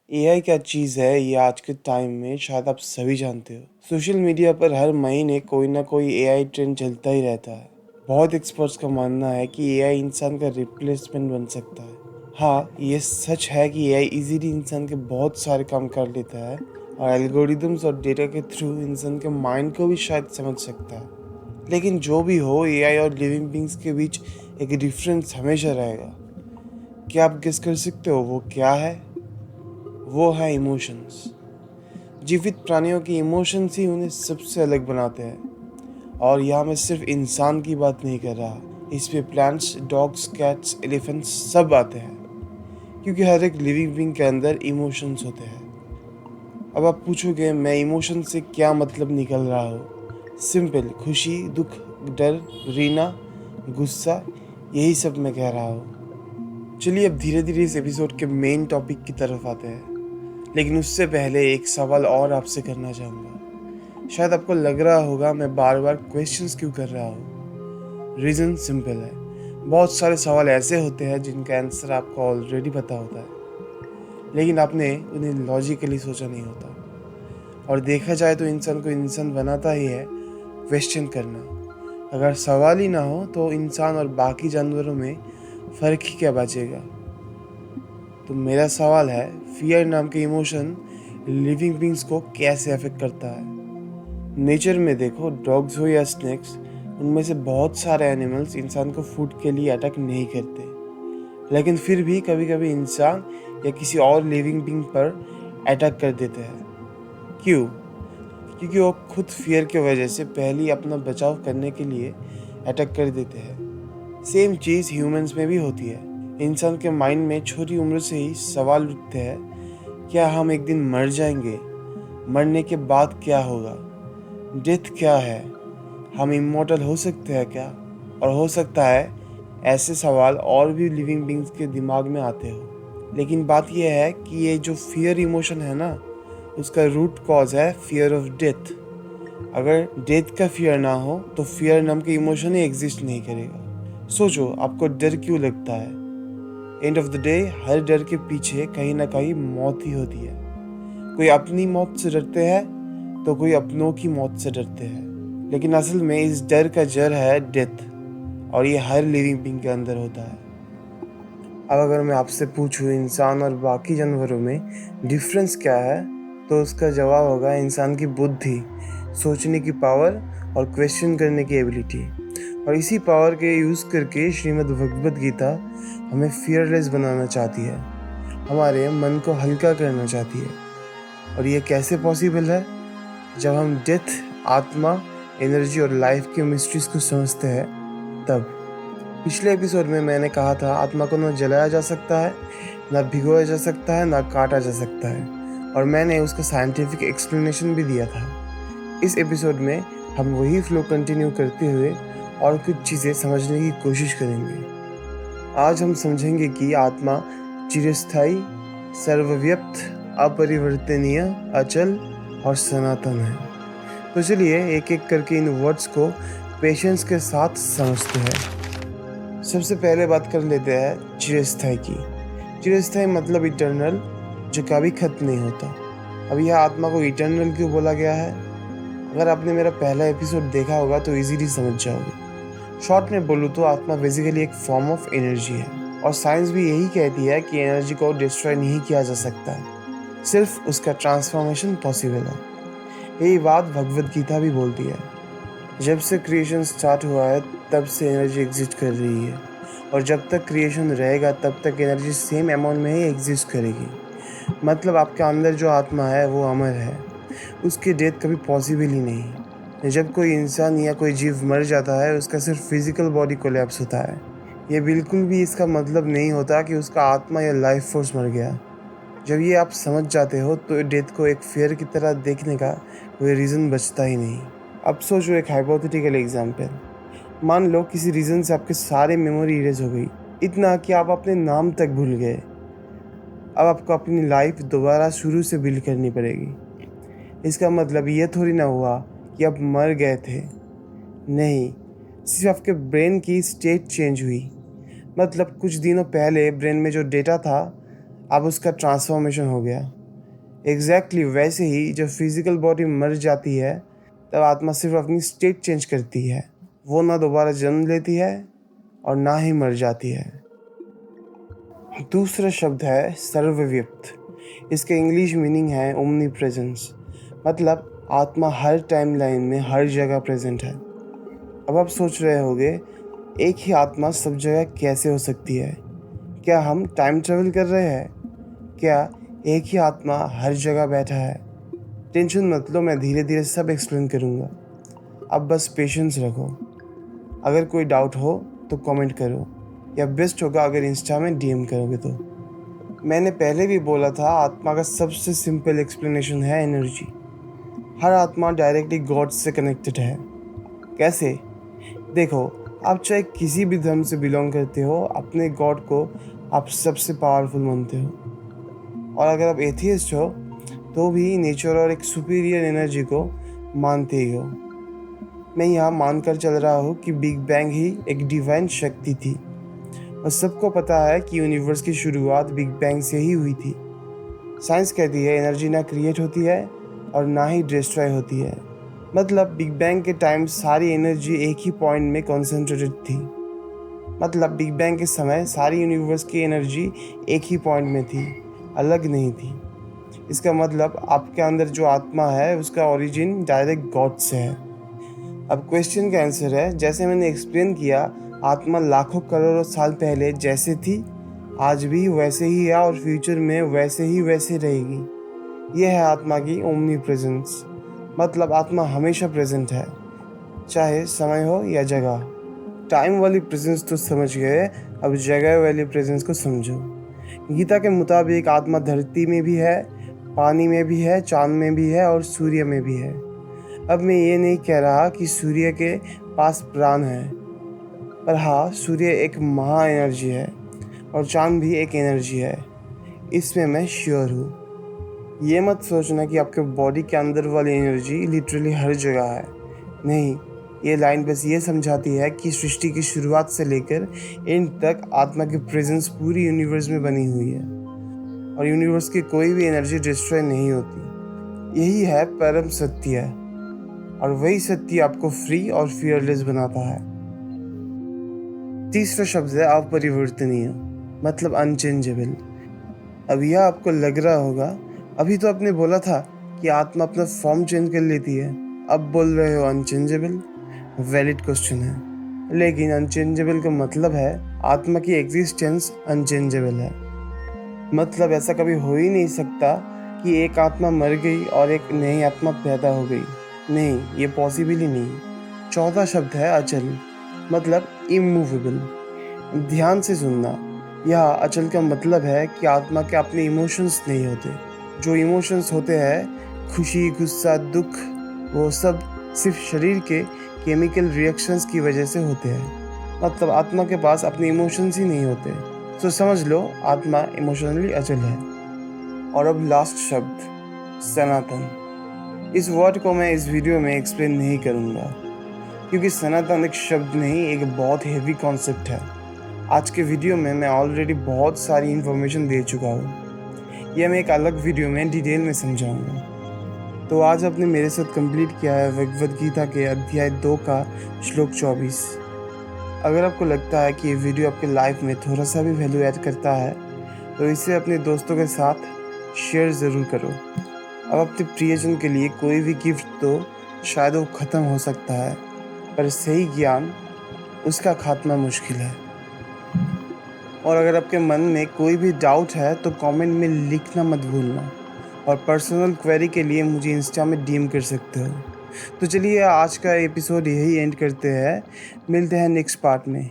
AI क्या चीज़ है ये आज के टाइम में शायद आप सभी जानते हो। सोशल मीडिया पर हर महीने कोई ना कोई एआई ट्रेंड चलता ही रहता है। बहुत एक्सपर्ट्स का मानना है कि एआई इंसान का रिप्लेसमेंट बन सकता है। हाँ, ये सच है कि एआई इजीली इंसान के बहुत सारे काम कर लेता है और एल्गोरिदम्स और डेटा के थ्रू इंसान के माइंड को भी शायद समझ सकता है। लेकिन जो भी हो, एआई और लिविंग बींग्स के बीच एक डिफरेंस हमेशा रहेगा। क्या आप गेस कर सकते हो वो क्या है? वो है इमोशंस। जीवित प्राणियों के इमोशंस ही उन्हें सबसे अलग बनाते हैं। और यहाँ मैं सिर्फ इंसान की बात नहीं कर रहा, इसमें प्लांट्स, डॉग्स, कैट्स, एलिफेंट्स सब आते हैं, क्योंकि हर एक लिविंग बीइंग के अंदर इमोशंस होते हैं। अब आप पूछोगे मैं इमोशन से क्या मतलब निकल रहा हूँ? सिंपल, खुशी, दुख, डर, घृणा, गुस्सा, यही सब मैं कह रहा हूँ। चलिए अब धीरे धीरे इस एपिसोड के मेन टॉपिक की तरफ आते हैं। लेकिन उससे पहले एक सवाल और आपसे करना चाहूँगा। शायद आपको लग रहा होगा मैं बार बार क्वेश्चंस क्यों कर रहा हूँ। रीज़न सिंपल है। बहुत सारे सवाल ऐसे होते हैं जिनका आंसर आपको ऑलरेडी पता होता है, लेकिन आपने उन्हें लॉजिकली सोचा नहीं होता। और देखा जाए तो इंसान को इंसान बनाता ही है क्वेश्चन करना। अगर सवाल ही ना हो तो इंसान और बाकी जानवरों में फ़र्क ही क्या बचेगा। तो मेरा सवाल है, फियर नाम के इमोशन लिविंग बींग्स को कैसे अफेक्ट करता है? नेचर में देखो, डॉग्स हो या स्नेक्स, उनमें से बहुत सारे एनिमल्स इंसान को फूड के लिए अटैक नहीं करते, लेकिन फिर भी कभी कभी इंसान या किसी और लिविंग बींग पर अटैक कर देते हैं। क्यों? क्योंकि वो खुद फियर की वजह से पहले ही अपना बचाव करने के लिए अटैक कर देते हैं। सेम चीज़ ह्यूमंस में भी होती है। इंसान के माइंड में छोटी उम्र से ही सवाल उठते हैं, क्या हम एक दिन मर जाएंगे? मरने के बाद क्या होगा? डेथ क्या है? हम इमॉर्टल हो सकते हैं क्या? और हो सकता है ऐसे सवाल और भी लिविंग बींग्स के दिमाग में आते हो। लेकिन बात यह है कि ये जो फियर इमोशन है ना, उसका रूट कॉज है फियर ऑफ डेथ। अगर डेथ का फियर ना हो तो फियर नाम के इमोशन ही एग्जिस्ट नहीं करेगा। सोचो, आपको डर क्यों लगता है? एंड ऑफ द डे हर डर के पीछे कहीं ना कहीं मौत ही होती है। कोई अपनी मौत से डरते हैं तो कोई अपनों की मौत से डरते हैं, लेकिन असल में इस डर का जड़ है डेथ, और ये हर लिविंग बीइंग के अंदर होता है। अब अगर मैं आपसे पूछूं इंसान और बाकी जानवरों में डिफरेंस क्या है, तो उसका जवाब होगा इंसान की बुद्धि, सोचने की पावर और क्वेश्चन करने की एबिलिटी। और इसी पावर के यूज़ करके श्रीमद् भगवद गीता हमें फियरलेस बनाना चाहती है, हमारे मन को हल्का करना चाहती है। और ये कैसे पॉसिबल है? जब हम डेथ, आत्मा, एनर्जी और लाइफ के मिस्ट्रीज को समझते हैं तब। पिछले एपिसोड में मैंने कहा था आत्मा को न जलाया जा सकता है, ना भिगोया जा सकता है, ना काटा जा सकता है, और मैंने उसका साइंटिफिक एक्सप्लेनेशन भी दिया था। इस एपिसोड में हम वही फ्लो कंटिन्यू करते हुए और कुछ चीज़ें समझने की कोशिश करेंगे। आज हम समझेंगे कि आत्मा चिरस्थायी, सर्वव्याप्त, अपरिवर्तनीय, अचल और सनातन है। तो चलिए एक एक करके इन वर्ड्स को पेशेंस के साथ समझते हैं। सबसे पहले बात कर लेते हैं चिरस्थायी की। चिरस्थायी मतलब इटर्नल, जो कभी खत्म नहीं होता। अब यह आत्मा को इटर्नल क्यों बोला गया है? अगर आपने मेरा पहला एपिसोड देखा होगा तो इजीली समझ जाओगे। शॉर्ट में बोलूँ तो आत्मा बेसिकली एक फॉर्म ऑफ एनर्जी है, और साइंस भी यही कहती है कि एनर्जी को डिस्ट्रॉय नहीं किया जा सकता है, सिर्फ उसका ट्रांसफॉर्मेशन पॉसिबल है। यही बात भगवद गीता भी बोलती है। जब से क्रिएशन स्टार्ट हुआ है तब से एनर्जी एग्जिस्ट कर रही है, और जब तक क्रिएशन रहेगा तब तक एनर्जी सेम अमाउंट में ही एग्जिस्ट करेगी। मतलब आपके अंदर जो आत्मा है वो अमर है, उसकी डेथ कभी पॉसिबल ही नहीं। जब कोई इंसान या कोई जीव मर जाता है उसका सिर्फ फिजिकल बॉडी कोलैप्स होता है। ये बिल्कुल भी इसका मतलब नहीं होता कि उसका आत्मा या लाइफ फोर्स मर गया। जब ये आप समझ जाते हो तो डेथ को एक फेयर की तरह देखने का कोई रीज़न बचता ही नहीं। अब सोचो एक हाइपोथेटिकल एग्जांपल। मान लो किसी रीज़न से आपके सारे मेमोरी इरेज हो गई, इतना कि आप अपने नाम तक भूल गए। अब आपको अपनी लाइफ दोबारा शुरू से बिल्ड करनी पड़ेगी। इसका मतलब ये थोड़ी ना हुआ कि आप मर गए थे। नहीं, सिर्फ आपके ब्रेन की स्टेट चेंज हुई। मतलब कुछ दिनों पहले ब्रेन में जो डेटा था अब उसका ट्रांसफॉर्मेशन हो गया। एग्जैक्टली वैसे ही जब फिजिकल बॉडी मर जाती है तब आत्मा सिर्फ अपनी स्टेट चेंज करती है। वो ना दोबारा जन्म लेती है और ना ही मर जाती है। दूसरा शब्द है सर्वव्याप्त। इसका इंग्लिश मीनिंग है ओमनी प्रेजेंस। मतलब आत्मा हर टाइम लाइन में हर जगह प्रेजेंट है। अब आप सोच रहे होंगे, एक ही आत्मा सब जगह कैसे हो सकती है? क्या हम टाइम ट्रेवल कर रहे हैं? क्या एक ही आत्मा हर जगह बैठा है? टेंशन मत लो, मैं धीरे धीरे सब एक्सप्लेन करूँगा। अब बस पेशेंस रखो। अगर कोई डाउट हो तो कमेंट करो, या बेस्ट होगा अगर इंस्टा में डीएम करोगे तो। मैंने पहले भी बोला था, आत्मा का सबसे सिंपल एक्सप्लेनेशन है एनर्जी। हर आत्मा डायरेक्टली गॉड से कनेक्टेड है। कैसे? देखो, आप चाहे किसी भी धर्म से बिलोंग करते हो, अपने गॉड को आप सबसे पावरफुल मानते हो। और अगर आप एथियस्ट हो तो भी नेचर और एक सुपीरियर एनर्जी को मानते ही हो। मैं यहाँ मानकर चल रहा हूँ कि बिग बैंग ही एक डिवाइन शक्ति थी, और सबको पता है कि यूनिवर्स की शुरुआत बिग बैंग से ही हुई थी। साइंस कहती है एनर्जी ना क्रिएट होती है और ना ही डिस्ट्रॉय होती है। मतलब बिग बैंग के टाइम सारी एनर्जी एक ही पॉइंट में कॉन्सेंट्रेटेड थी। मतलब बिग बैंग के समय सारी यूनिवर्स की एनर्जी एक ही पॉइंट में थी, अलग नहीं थी। इसका मतलब आपके अंदर जो आत्मा है उसका ओरिजिन डायरेक्ट गॉड से है। अब क्वेश्चन का आंसर है, जैसे मैंने एक्सप्लेन किया, आत्मा लाखों करोड़ों साल पहले जैसे थी आज भी वैसे ही है और फ्यूचर में वैसे रहेगी। यह है आत्मा की ओमनी प्रेजेंस। मतलब आत्मा हमेशा प्रेजेंट है, चाहे समय हो या जगह। टाइम वाली प्रेजेंस तो समझ गए, अब जगह वाली प्रेजेंस को समझो। गीता के मुताबिक आत्मा धरती में भी है, पानी में भी है, चांद में भी है और सूर्य में भी है। अब मैं ये नहीं कह रहा कि सूर्य के पास प्राण है, पर हाँ, सूर्य एक महा एनर्जी है और चांद भी एक एनर्जी है, इसमें मैं श्योर हूँ। ये मत सोचना कि आपके बॉडी के अंदर वाली एनर्जी लिटरली हर जगह है। नहीं, ये लाइन बस ये समझाती है कि सृष्टि की शुरुआत से लेकर एंड तक आत्मा की प्रेजेंस पूरी यूनिवर्स में बनी हुई है, और यूनिवर्स की कोई भी एनर्जी डिस्ट्रॉय नहीं होती। यही है परम सत्य, और वही सत्य आपको फ्री और फियरलेस बनाता है। तीसरा शब्द है अपरिवर्तनीय, मतलब अनचेंजेबल। अब यह आपको लग रहा होगा, अभी तो आपने बोला था कि आत्मा अपना फॉर्म चेंज कर लेती है, अब बोल रहे हो अनचेंजेबल। वैलिड क्वेश्चन है, लेकिन अनचेंजेबल का मतलब है आत्मा की एग्जिस्टेंस अनचेंजेबल है। मतलब ऐसा कभी हो ही नहीं सकता कि एक आत्मा मर गई और एक नई आत्मा पैदा हो गई। नहीं, ये पॉसिबल ही नहीं। चौथा शब्द है अचल, मतलब इमूवेबल। ध्यान से सुनना, यह अचल का मतलब है कि आत्मा के अपने इमोशंस नहीं होते। जो इमोशंस होते हैं, खुशी, गुस्सा, दुख, वो सब सिर्फ शरीर के केमिकल रिएक्शंस की वजह से होते हैं। मतलब आत्मा के पास अपने इमोशंस ही नहीं होते। तो समझ लो, आत्मा इमोशनली अचल है। और अब लास्ट शब्द, सनातन। इस वर्ड को मैं इस वीडियो में एक्सप्लेन नहीं करूँगा, क्योंकि सनातन एक शब्द नहीं, एक बहुत हेवी कॉन्सेप्ट है। आज के वीडियो में मैं ऑलरेडी बहुत सारी इन्फॉर्मेशन दे चुका हूँ। यह मैं एक अलग वीडियो में डिटेल में समझाऊंगा। तो आज आपने मेरे साथ कंप्लीट किया है भगवद गीता के अध्याय 2 का श्लोक 24। अगर आपको लगता है कि ये वीडियो आपके लाइफ में थोड़ा सा भी वैल्यू ऐड करता है तो इसे अपने दोस्तों के साथ शेयर ज़रूर करो। अब अपने प्रियजन के लिए कोई भी गिफ्ट दो, शायद वो ख़त्म हो सकता है, पर सही ज्ञान, उसका खात्मा मुश्किल है। और अगर आपके मन में कोई भी डाउट है तो कमेंट में लिखना मत भूलना, और पर्सनल क्वेरी के लिए मुझे इंस्टा में डीएम कर सकते हो। तो चलिए, आज का एपिसोड यही एंड करते हैं। मिलते हैं नेक्स्ट पार्ट में।